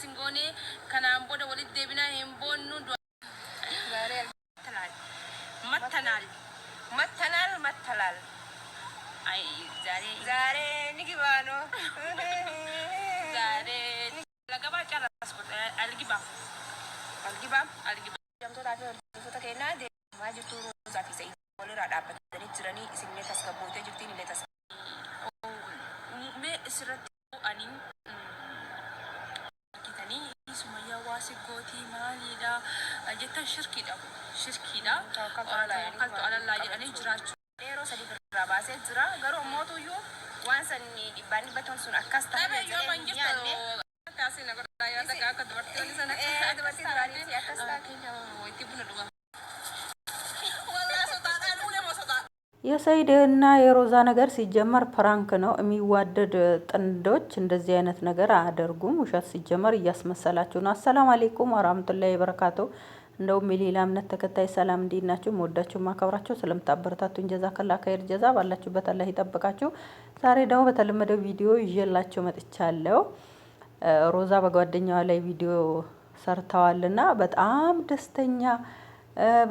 singone kanaan booda walitti deebinaa hin boonnu mattanal ay zare ni gibano zare lagaba charas ko algibam jamto tafi foto kena de majitu roza fi sai wala dhaabbatanii jiranii isinne tasgabbootee jirtiin illee me isirratti ani kitani Sumayyaa waasi gootii maalidha jettan shirkiidha kaltu alalaa jedhanii jiraachuu yeroo sadii irraa baasee jira garuu mootuyyuu waan sanni dhibbaan dhibbaton sun akkas ta'e yoo manjifte kaasee nagaa yaada akka dubartii sana dubartii duraanii akkas ta'e wayitii buna dhugaa የሰይድና የሮዛ ነገር ሲጀመር ፕራንክ ነው። የሚዋደድ ጥንዶች እንደዚህ አይነት ነገር አያደርጉም። ውሸት ሲጀመር እያስመሰላችሁ ነው። አሰላሙ አለይኩም ወራህመቱላሂ ወበረካቱ። እንደውም የሌላ እምነት ተከታይ ሰላም እንዴት ናችሁ? ወዳችሁ ማከብራችሁ ስለምታበረታቱኝ ጀዛከላ ኸይር ጀዛ ባላችሁበት አላህ ይጠብቃችሁ። ዛሬ ደግሞ በተለመደው ቪዲዮ ይዤላችሁ መጥቻለሁ። ሮዛ በጓደኛዋ ላይ ቪዲዮ ሰርተዋልና በጣም ደስተኛ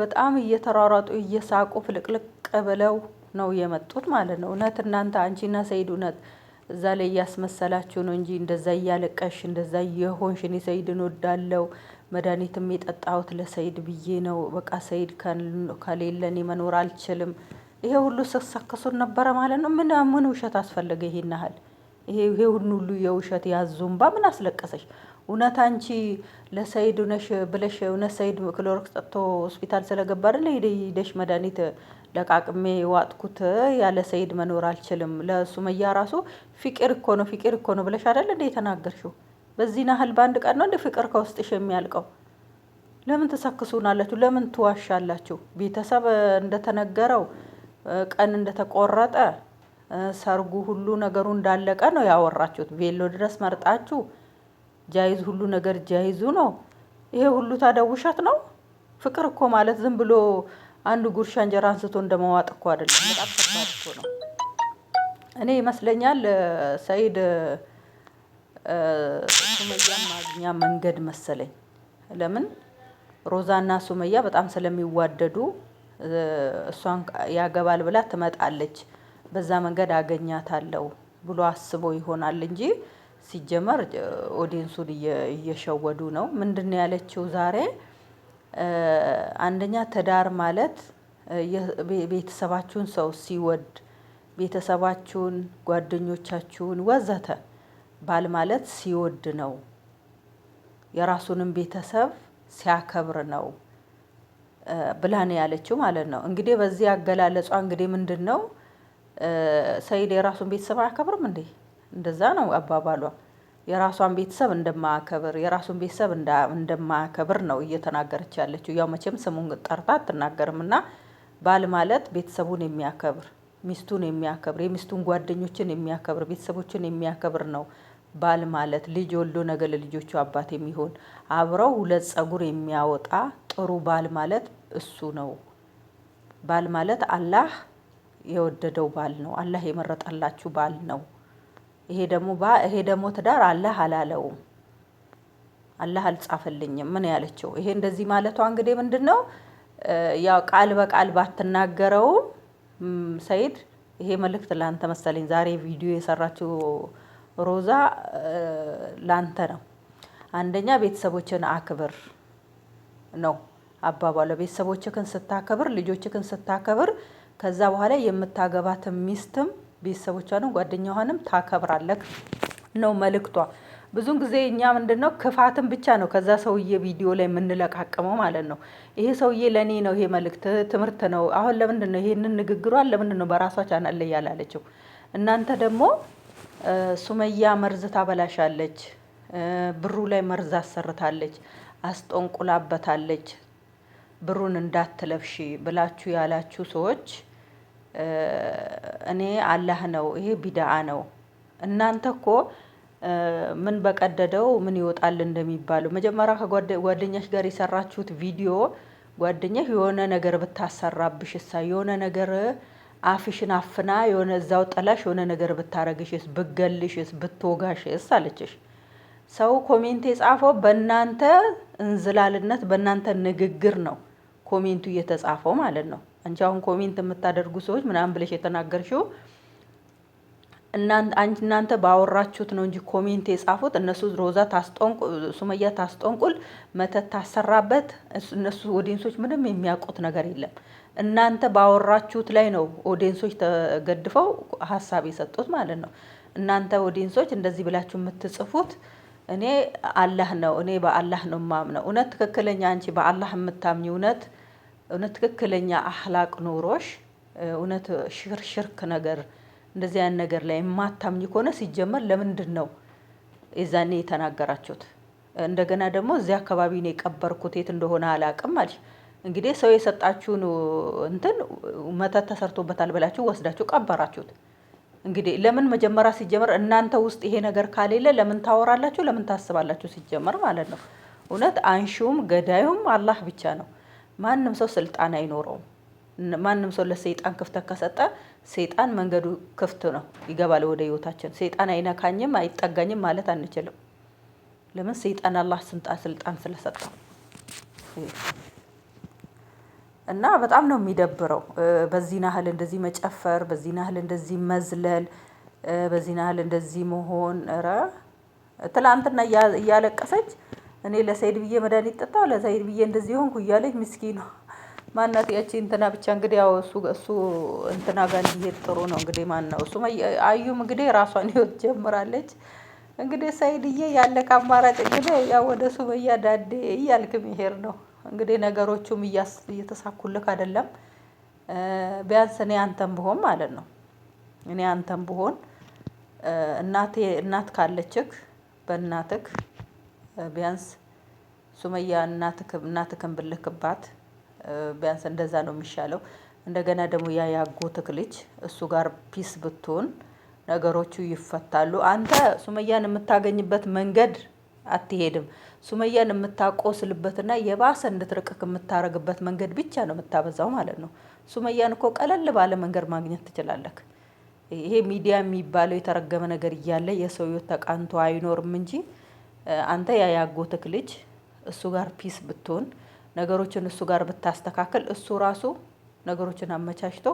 በጣም እየተሯሯጡ እየሳቁ ፍልቅልቅ ብለው ነው የመጡት ማለት ነው። እውነት እናንተ አንቺና ሰይድ እውነት እዛ ላይ እያስመሰላችሁ ነው እንጂ እንደዛ እያለቀሽ እንደዛ የሆንሽ እኔ ሰይድን ወዳለው መድኃኒትም የጠጣሁት ለሰይድ ብዬ ነው። በቃ ሰይድ ከሌለ እኔ መኖር አልችልም። ይሄ ሁሉ ስትሰክሱን ነበረ ማለት ነው። ምን ውሸት አስፈለገ ይሄን ያህል? ይሄ ሁሉ የውሸት ያዙምባ ምን አስለቀሰሽ? እውነት አንቺ ለሰይድ ነሽ ብለሽ እውነት ሰይድ ክሎሮክስ ጠጥቶ ሆስፒታል ስለገባ አይደል ሄደሽ መድኃኒት ለቃቅሜ ዋጥኩት ያለ ሰይድ መኖር አልችልም። ለሱመያ ራሱ ፍቅር እኮ ነው ብለሽ አይደል እንደ የተናገርሽው? በዚህ ናህል በአንድ ቀን ነው እንደ ፍቅር ከውስጥሽ የሚያልቀው? ለምን ተሰክሱናላችሁ? ለምን ትዋሻላችሁ? ቤተሰብ እንደተነገረው ቀን እንደተቆረጠ ሰርጉ ሁሉ ነገሩ እንዳለቀ ነው ያወራችሁት። ቬሎ ድረስ መርጣችሁ ጃይዝ ሁሉ ነገር ጃይዙ ነው። ይሄ ሁሉ ታዲያ ውሸት ነው? ፍቅር እኮ ማለት ዝም ብሎ አንዱ ጉርሻ እንጀራ አንስቶ እንደመዋጥ እኮ አይደለም። በጣም ከባድ እኮ ነው። እኔ ይመስለኛል ሰይድ ሱመያ ማግኛ መንገድ መሰለኝ። ለምን ሮዛና ሱመያ በጣም ስለሚዋደዱ እሷን ያገባል ብላ ትመጣለች፣ በዛ መንገድ አገኛታለሁ ብሎ አስቦ ይሆናል እንጂ ሲጀመር ኦዲየንሱን እየሸወዱ ነው። ምንድነው ያለችው ዛሬ? አንደኛ ትዳር ማለት ቤተሰባችሁን ሰው ሲወድ ቤተሰባችሁን፣ ጓደኞቻችሁን ወዘተ ባል ማለት ሲወድ ነው። የራሱንም ቤተሰብ ሲያከብር ነው ብላ ነው ያለችው ማለት ነው። እንግዲህ በዚህ አገላለጿ እንግዲህ ምንድነው ሰይድ የራሱን ቤተሰብ አያከብርም እንዴ? እንደዛ ነው አባባሏ። የራሷን ቤተሰብ እንደማያከብር የራሱን ቤተሰብ እንደማያከብር ነው እየተናገረች ያለችው። ያው መቼም ስሙን ጠርታ አትናገርምና ባል ማለት ቤተሰቡን የሚያከብር፣ ሚስቱን የሚያከብር፣ የሚስቱን ጓደኞችን የሚያከብር፣ ቤተሰቦችን የሚያከብር ነው ባል ማለት። ልጅ ወልዶ ነገ ለልጆቹ አባት የሚሆን አብረው ሁለት ጸጉር የሚያወጣ ጥሩ ባል ማለት እሱ ነው። ባል ማለት አላህ የወደደው ባል ነው። አላህ የመረጠላችሁ ባል ነው። ይሄ ደግሞ ትዳር አላህ አላለውም፣ አላህ አልጻፈልኝም። ምን ያለችው ይሄ እንደዚህ ማለቷ እንግዲህ ምንድነው ያው ቃል በቃል ባትናገረውም ሰይድ ይሄ መልእክት ላንተ መሰለኝ ዛሬ ቪዲዮ የሰራችው ሮዛ ላንተ ነው። አንደኛ ቤተሰቦችን አክብር ነው አባባሏ። ቤተሰቦችህን ስታከብር፣ ልጆችህን ስታከብር ከዛ በኋላ የምታገባት ሚስትም ቤተሰቦቿንም ጓደኛዋንም ታከብራለህ ነው መልእክቷ። ብዙን ጊዜ እኛ ምንድነው ክፋትን ብቻ ነው ከዛ ሰውዬ ቪዲዮ ላይ የምንለቃቀመው ማለት ነው። ይሄ ሰውዬ ለኔ ነው ይሄ መልእክት ትምህርት ነው። አሁን ለምንድነው ይሄንን ንግግሯን ለምንድነው በራሷ ቻናል ላይ ያላለችው? እናንተ ደግሞ ሱመያ መርዝ ታበላሻለች፣ ብሩ ላይ መርዝ አሰርታለች፣ አስጠንቁላበታለች፣ ብሩን እንዳትለብሺ ብላችሁ ያላችሁ ሰዎች እኔ አላህ ነው ይሄ ቢድዓ ነው። እናንተ እኮ ምን በቀደደው ምን ይወጣል እንደሚባለው መጀመሪያ ከጓደኛሽ ጋር የሰራችሁት ቪዲዮ ጓደኛሽ የሆነ ነገር ብታሰራብሽ የሆነ ነገር አፍሽን አፍና የሆነ እዛው ጥላሽ የሆነ ነገር ብታረግሽስ ብገልሽስ ብትወጋሽስ አለችሽ። ሰው ኮሜንት የጻፈው በእናንተ እንዝላልነት በእናንተ ንግግር ነው ኮሜንቱ እየተጻፈው ማለት ነው። አንቺ አሁን ኮሜንት የምታደርጉ ሰዎች ምናምን ብለሽ የተናገርሽው እናንተ ባወራችሁት ነው እንጂ ኮሜንት የጻፉት እነሱ ሮዛ ሱመያ ታስጠንቁል መተት ታሰራበት እነሱ ኦዲየንሶች ምንም የሚያውቁት ነገር የለም። እናንተ ባወራችሁት ላይ ነው ኦዲየንሶች ተገድፈው ሀሳብ የሰጡት ማለት ነው። እናንተ ኦዲየንሶች እንደዚህ ብላችሁ የምትጽፉት እኔ አላህ ነው እኔ በአላህ ነው ማምነው። እውነት ትክክለኛ አንቺ በአላህ የምታምኚ እውነት ትክክለኛ አህላቅ ኑሮሽ እውነት ሽርክ ነገር እንደዚህ አይነት ነገር ላይ የማታምኚ ከሆነ ሲጀመር ለምንድን ነው የዛኔ የተናገራችሁት? እንደገና ደግሞ እዚህ አካባቢ ነው የቀበርኩት የት እንደሆነ አላውቅም አለሽ። እንግዲህ ሰው የሰጣችሁን እንትን መተት ተሰርቶበታል ብላችሁ ወስዳችሁ ቀበራችሁት። እንግዲህ ለምን መጀመሪያ ሲጀመር እናንተ ውስጥ ይሄ ነገር ካሌለ ለምን ታወራላችሁ? ለምን ታስባላችሁ? ሲጀመር ማለት ነው። እውነት አንሺውም ገዳዩም አላህ ብቻ ነው። ማንም ሰው ስልጣን አይኖረውም። ማንም ሰው ለሰይጣን ክፍተት ከሰጠ ሰይጣን መንገዱ ክፍት ነው፣ ይገባል ወደ ህይወታችን። ሰይጣን አይነካኝም አይጠጋኝም ማለት አንችልም። ለምን ሰይጣን አላህ ስልጣን ስለሰጠው እና በጣም ነው የሚደብረው። በዚህ ናህል እንደዚህ መጨፈር፣ በዚህ ናህል እንደዚህ መዝለል፣ በዚህ ናህል እንደዚህ መሆን። ኧረ ትላንትና እያለቀሰች እኔ ለሰይድ ብዬ መድኃኒት ጠጣሁ ለሰይድ ብዬ እንደዚህ ሆንኩ እያለች ምስኪን ነው ማናት ያቺ እንትና ብቻ እንግዲህ ያው እሱ እንትና ጋር እንዲሄድ ጥሩ ነው እንግዲህ ማን ነው እሱ አዩም እንግዲህ ራሷን ህይወት ጀምራለች። እንግዲህ ሰይድዬ ያለ አማራጭ እንግዲህ ያው ወደ ሱመያ ዳዴ እያልክ መሄድ ነው እንግዲህ። ነገሮቹም እየተሳኩልክ አይደለም። ቢያንስ እኔ አንተም ብሆን ማለት ነው እኔ አንተም ብሆን እናት ካለችክ በእናትክ ቢያንስ ሱመያ እናትክን ብልክባት ቢያንስ እንደዛ ነው የሚሻለው። እንደገና ደግሞ ያ ያጎትክ ልጅ እሱ ጋር ፒስ ብትሆን ነገሮቹ ይፈታሉ። አንተ ሱመያን የምታገኝበት መንገድ አትሄድም። ሱመያን የምታቆስልበትና የባሰ እንድትርቅክ የምታረግበት መንገድ ብቻ ነው የምታበዛው ማለት ነው። ሱመያን እኮ ቀለል ባለ መንገድ ማግኘት ትችላለክ። ይሄ ሚዲያ የሚባለው የተረገመ ነገር እያለ የሰው ህይወት ተቃንቶ አይኖርም እንጂ አንተ ያ ያጎትክ ልጅ እሱ ጋር ፒስ ብትሆን ነገሮችን እሱ ጋር ብታስተካከል እሱ ራሱ ነገሮችን አመቻችቶ